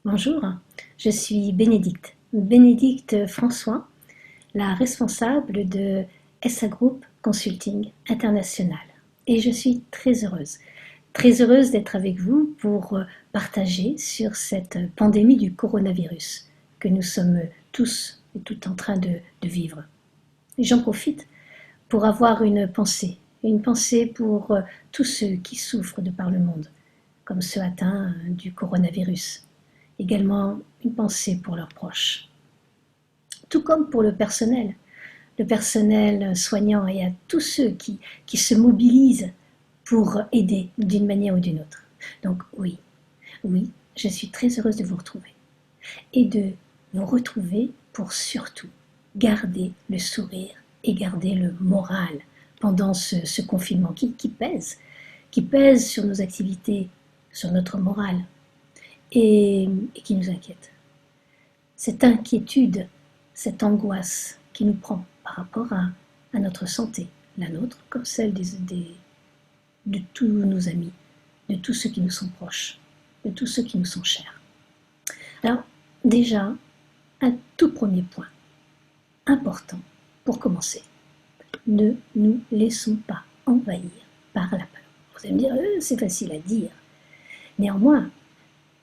Bonjour, je suis Bénédicte François, la responsable de SA Group Consulting International. Et je suis très heureuse d'être avec vous pour partager sur cette pandémie du coronavirus que nous sommes tous et toutes en train de vivre. Et j'en profite pour avoir une pensée pour tous ceux qui souffrent de par le monde, comme ceux atteints du coronavirus. Également une pensée pour leurs proches. Tout comme pour le personnel soignant et à tous ceux qui se mobilisent pour aider d'une manière ou d'une autre. Donc oui, je suis très heureuse de vous retrouver. Et de vous retrouver pour surtout garder le sourire et garder le moral pendant ce confinement qui pèse sur nos activités, sur notre morale et qui nous inquiète. Cette inquiétude, cette angoisse qui nous prend par rapport à notre santé, la nôtre comme celle de tous nos amis, de tous ceux qui nous sont proches, de tous ceux qui nous sont chers. Alors déjà, un tout premier point important pour commencer, ne nous laissons pas envahir par la peur. Vous allez me dire, c'est facile à dire. Néanmoins,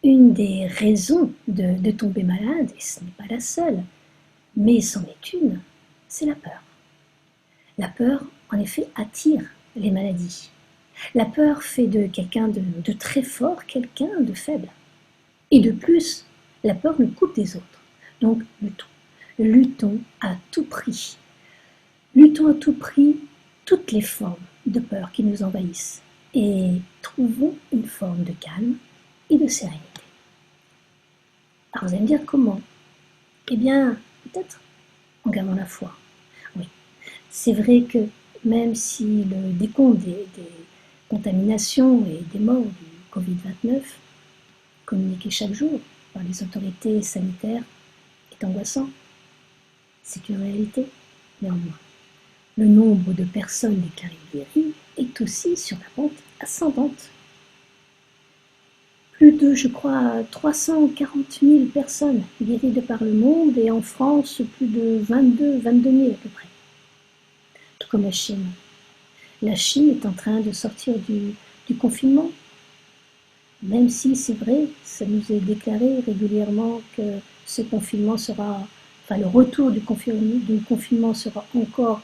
une des raisons de tomber malade, et ce n'est pas la seule, mais c'en est une, c'est la peur. La peur, en effet, attire les maladies. La peur fait de quelqu'un de très fort quelqu'un de faible. Et de plus, la peur nous coupe des autres. Donc, luttons à tout prix. Luttons à tout prix toutes les formes de peur qui nous envahissent et trouvons une forme de calme et de sérénité. Alors vous allez me dire comment? Eh bien, peut-être en gardant la foi. Oui, c'est vrai que même si le décompte des contaminations et des morts du Covid-19, communiqué chaque jour par les autorités sanitaires, est angoissant, c'est une réalité. Néanmoins, le nombre de personnes déclarées guéries est aussi sur la pente ascendante. Plus de, je crois, 340 000 personnes guéries de par le monde et en France, plus de 22 000 à peu près. Tout comme la Chine. La Chine est en train de sortir du confinement. Même si c'est vrai, ça nous est déclaré régulièrement que ce confinement sera, enfin le retour du confinement sera encore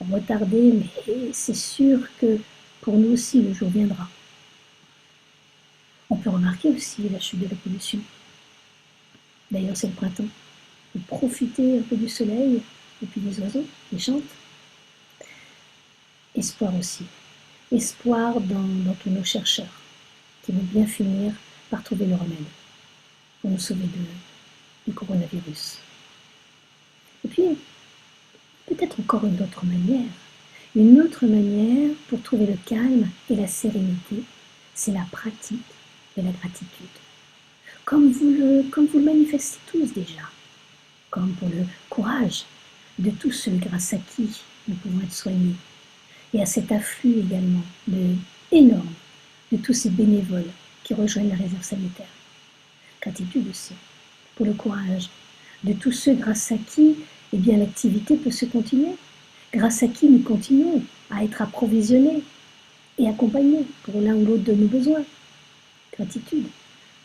retardé, mais c'est sûr que pour nous aussi le jour viendra. On peut remarquer aussi la chute de la pollution. D'ailleurs, c'est le printemps. Vous profitez un peu du soleil et puis des oiseaux qui chantent. Espoir aussi. Espoir dans tous nos chercheurs qui vont bien finir par trouver le remède pour nous sauver du coronavirus. Et puis, peut-être encore une autre manière pour trouver le calme et la sérénité, c'est la pratique de la gratitude. Comme vous le manifestez tous déjà, comme pour le courage de tous ceux grâce à qui nous pouvons être soignés, et à cet afflux également énorme de tous ces bénévoles qui rejoignent la réserve sanitaire. Gratitude aussi pour le courage de tous ceux grâce à qui l'activité peut se continuer, grâce à qui nous continuons à être approvisionnés et accompagnés pour l'un ou l'autre de nos besoins. Gratitude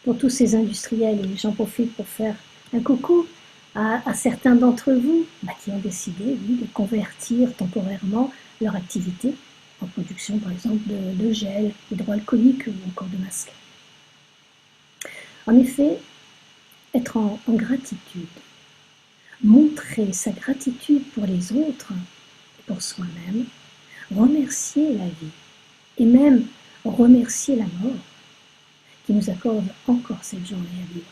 pour tous ces industriels, et j'en profite pour faire un coucou à certains d'entre vous qui ont décidé de convertir temporairement leur activité en production par exemple de gel hydroalcoolique ou encore de masques. En effet, être en gratitude, montrer sa gratitude pour les autres et pour soi-même, remercier la vie et même remercier la mort qui nous accorde encore cette journée à vivre.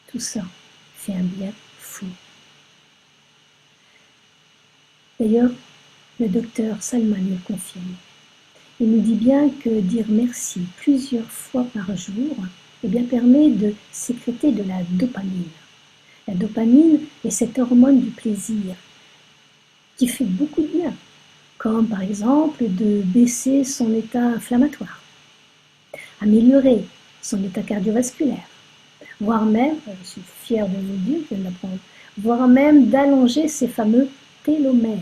Tout ça fait un bien fou. D'ailleurs, le docteur Salman nous le confirme. Il nous dit bien que dire merci plusieurs fois par jour permet de sécréter de la dopamine. La dopamine est cette hormone du plaisir qui fait beaucoup de bien, comme par exemple de baisser son état inflammatoire, améliorer son état cardiovasculaire, voire même, je suis fière de vous dire, je viens d'apprendre, voire même d'allonger ces fameux télomères,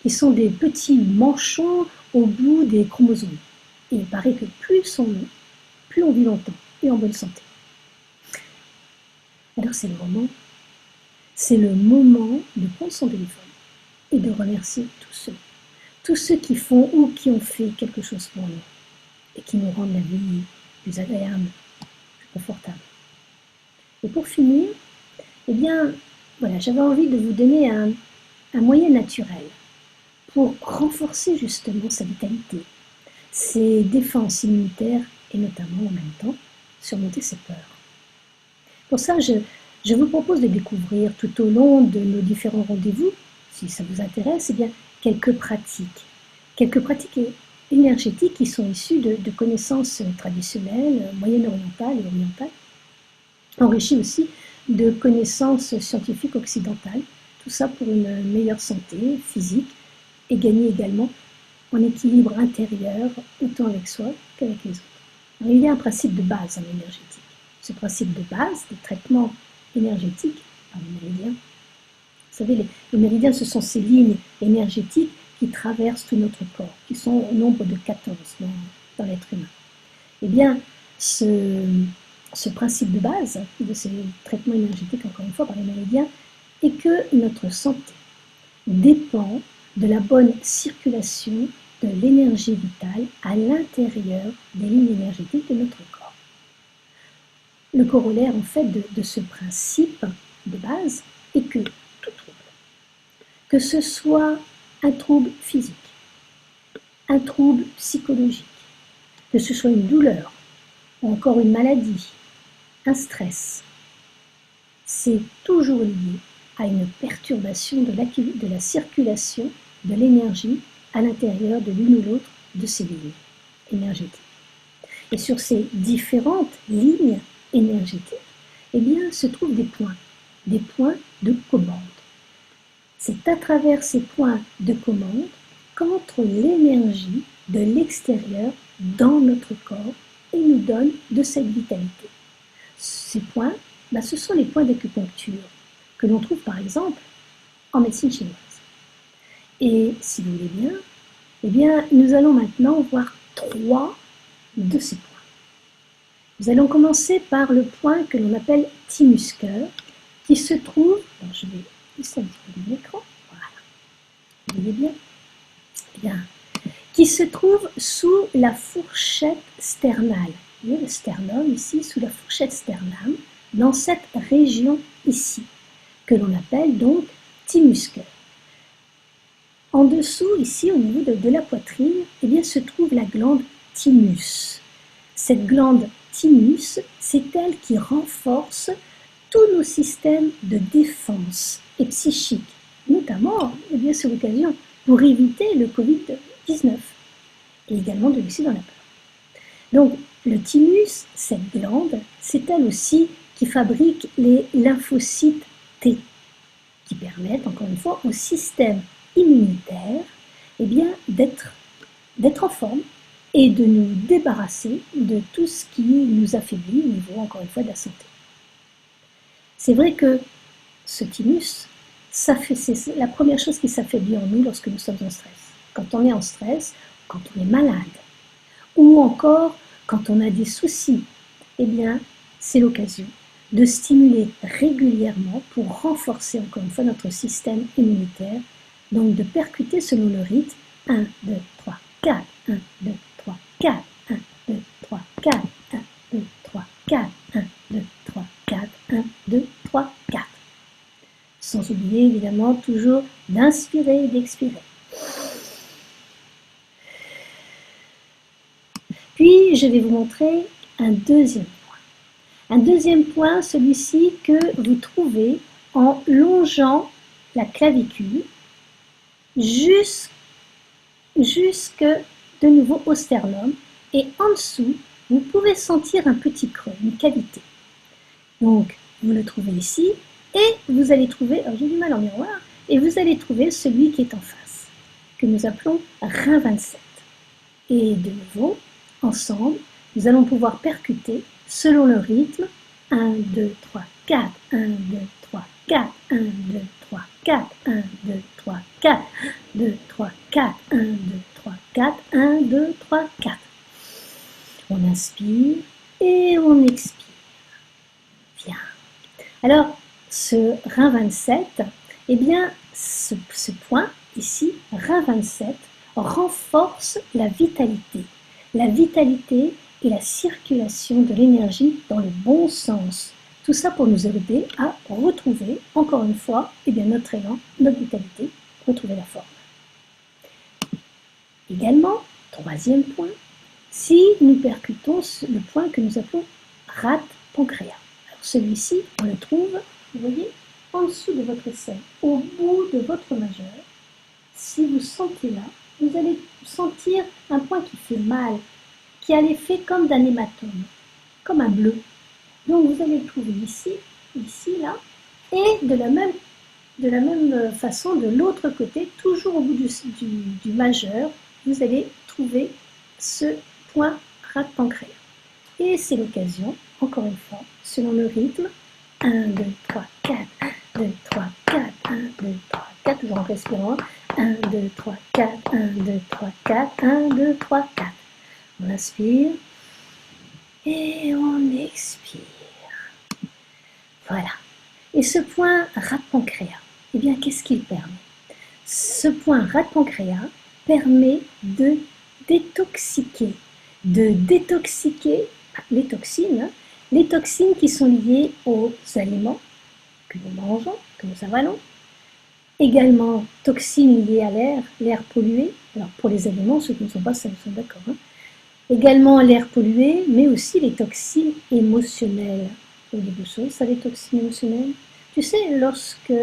qui sont des petits manchons au bout des chromosomes. Et il paraît que plus ils sont longs, plus on vit longtemps et en bonne santé. Alors c'est le moment de prendre son téléphone et de remercier tous ceux qui font ou qui ont fait quelque chose pour nous et qui nous rendent la vie plus agréable, plus confortable. Et pour finir, eh bien, voilà, j'avais envie de vous donner un moyen naturel pour renforcer justement sa vitalité, ses défenses immunitaires et notamment en même temps surmonter ses peurs. Pour ça, je vous propose de découvrir tout au long de nos différents rendez-vous, si ça vous intéresse, eh bien, quelques pratiques énergétiques qui sont issues de connaissances traditionnelles, moyen-orientales et orientales, enrichies aussi de connaissances scientifiques occidentales, tout ça pour une meilleure santé physique et gagner également en équilibre intérieur, autant avec soi qu'avec les autres. Alors, il y a un principe de base en énergétique. Ce principe de base des traitements énergétiques par les méridiens. Vous savez, les méridiens, ce sont ces lignes énergétiques qui traversent tout notre corps, qui sont au nombre de 14 dans l'être humain. Eh bien, ce principe de base de ces traitements énergétiques, encore une fois, par les méridiens, est que notre santé dépend de la bonne circulation de l'énergie vitale à l'intérieur des lignes énergétiques de notre corps. Le corollaire, en fait, de ce principe de base est que tout trouble, que ce soit un trouble physique, un trouble psychologique, que ce soit une douleur ou encore une maladie, un stress, c'est toujours lié à une perturbation de la circulation de l'énergie à l'intérieur de l'une ou l'autre de ces lignes énergétiques. Et sur ces différentes lignes énergétiques, eh bien, se trouvent des points de commande. C'est à travers ces points de commande qu'entre l'énergie de l'extérieur dans notre corps et nous donne de cette vitalité. Ces points, ce sont les points d'acupuncture que l'on trouve par exemple en médecine chinoise. Et si vous voulez bien, eh bien, nous allons maintenant voir 3 de ces points. Nous allons commencer par le point que l'on appelle thymus-cœur, qui se trouve, alors je vais juste un petit peu mon écran, voilà, vous voyez bien, bien, qui se trouve sous la fourchette sternale. Vous voyez le sternum ici, sous la fourchette sternale, dans cette région ici, que l'on appelle donc thymus-cœur. En dessous, ici, au niveau de la poitrine, eh bien, se trouve la glande thymus. Cette glande thymus, c'est elle qui renforce tous nos systèmes de défense et psychique, notamment, eh bien, c'est l'occasion pour éviter le Covid-19 et également de laisser dans la peur. Donc, le thymus, cette glande, c'est elle aussi qui fabrique les lymphocytes T, qui permettent, encore une fois, au système immunitaire eh bien, d'être en forme et de nous débarrasser de tout ce qui nous affaiblit au niveau, encore une fois, de la santé. C'est vrai que ce thymus, c'est la première chose qui s'affaiblit en nous lorsque nous sommes en stress. Quand on est en stress, quand on est malade, ou encore quand on a des soucis, eh bien, c'est l'occasion de stimuler régulièrement pour renforcer, encore une fois, notre système immunitaire. Donc, de percuter selon le rythme 1, 2, 3, 4, 1, 2, 3, 4, 1, 2, 3, 4, 1, 2, 3, 4, 1, 2, 3, 4, 1, 2, 3, 4. Sans oublier, évidemment, toujours d'inspirer et d'expirer. Puis, je vais vous montrer un deuxième point. Un deuxième point, celui-ci que vous trouvez en longeant la clavicule jusque de nouveau au sternum, et en dessous, vous pouvez sentir un petit creux, une cavité. Donc, vous le trouvez ici, et vous allez trouver, alors j'ai du mal en miroir, et vous allez trouver celui qui est en face, que nous appelons rein 27. Et de nouveau, ensemble, nous allons pouvoir percuter, selon le rythme, 1, 2, 3, 4, 1, 2, 3, 4, 1, 2, 3, 4, 1, 2, 3, 4, 2, 3, 4, 1, 2, 3, 4, 1, 2, 3, 4. On inspire et on expire. Bien. Alors, ce rein 27, eh bien, ce point ici, rein 27, renforce la vitalité. La vitalité et la circulation de l'énergie dans le bon sens. Tout ça pour nous aider à retrouver, encore une fois, eh bien, notre élan, notre vitalité, retrouver la forme. Également, troisième point, si nous percutons le point que nous appelons rate pancréas. Alors celui-ci, on le trouve, vous voyez, en dessous de votre aisselle, au bout de votre majeur. Si vous sentez là, vous allez sentir un point qui fait mal, qui a l'effet comme d'un hématome, comme un bleu. Donc vous allez le trouver ici, là, et de la même façon de l'autre côté, toujours au bout du majeur, vous allez trouver ce point rate pancréas. Et c'est l'occasion, encore une fois, selon le rythme, 1, 2, 3, 4, 1, 2, 3, 4, 1, 2, 3, 4, toujours en respirant, 1, 2, 3, 4, 1, 2, 3, 4, 1, 2, 3, 4. On inspire et on expire. Voilà. Et ce point rate pancréas, eh bien, qu'est-ce qu'il permet? Ce point rate pancréas permet de détoxiquer les toxines qui sont liées aux aliments que nous mangeons, que nous avalons. Également, toxines liées à l'air pollué. Alors, pour les aliments, ceux qui ne sont pas, ça nous sommes d'accord. Également, l'air pollué, mais aussi les toxines émotionnelles. Vous dites de choses, ça, les toxines émotionnelles? Tu sais, lorsque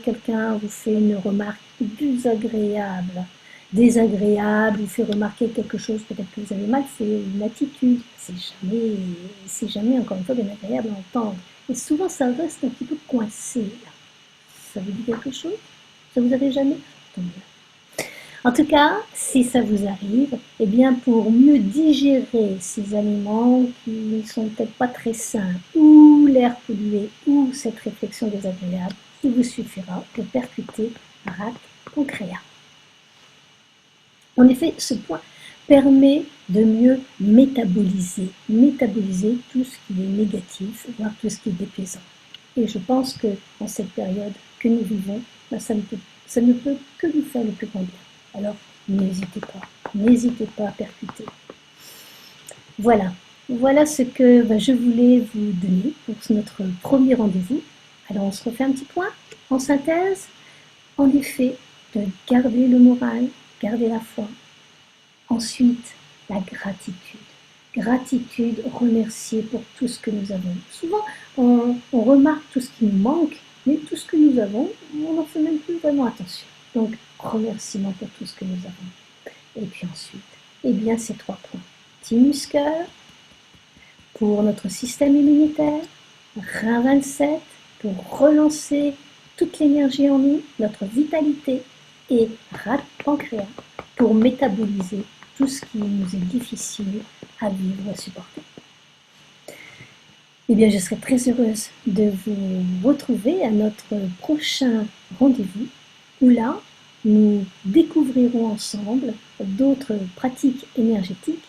quelqu'un vous fait une remarque désagréable, vous fait remarquer quelque chose, peut-être que vous avez mal fait, une attitude, c'est jamais, encore une fois, bien agréable à entendre. Et souvent, ça reste un petit peu coincé, là. Ça vous dit quelque chose? Ça vous arrive jamais? En tout cas, si ça vous arrive, eh bien pour mieux digérer ces aliments qui ne sont peut-être pas très sains, ou l'air pollué, ou cette réflexion désagréable, il vous suffira de percuter rate pancréas. En effet, ce point permet de mieux métaboliser tout ce qui est négatif, voire tout ce qui est déplaisant. Et je pense que dans cette période que nous vivons, ça ne peut que nous faire le plus grand bien. Alors, n'hésitez pas à percuter. Voilà ce que je voulais vous donner pour notre premier rendez-vous. Alors, on se refait un petit point en synthèse. En effet, de garder le moral, garder la foi. Ensuite, la gratitude. Gratitude, remercier pour tout ce que nous avons. Souvent, on remarque tout ce qui nous manque, mais tout ce que nous avons, on n'en fait même plus vraiment attention. Donc, remerciement pour tout ce que nous avons. Et puis ensuite, eh bien, ces 3 points. Thymus cœur pour notre système immunitaire, rein 27 pour relancer toute l'énergie en nous, notre vitalité, et rate pancréas pour métaboliser tout ce qui nous est difficile à vivre ou à supporter. Eh bien, je serai très heureuse de vous retrouver à notre prochain rendez-vous, où là, nous découvrirons ensemble d'autres pratiques énergétiques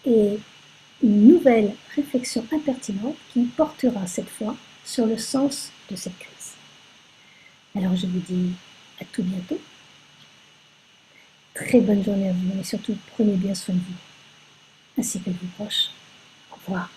et une nouvelle réflexion impertinente qui portera cette fois sur le sens de cette crise. Alors je vous dis à tout bientôt. Très bonne journée à vous et surtout prenez bien soin de vous, ainsi que de vos proches. Au revoir.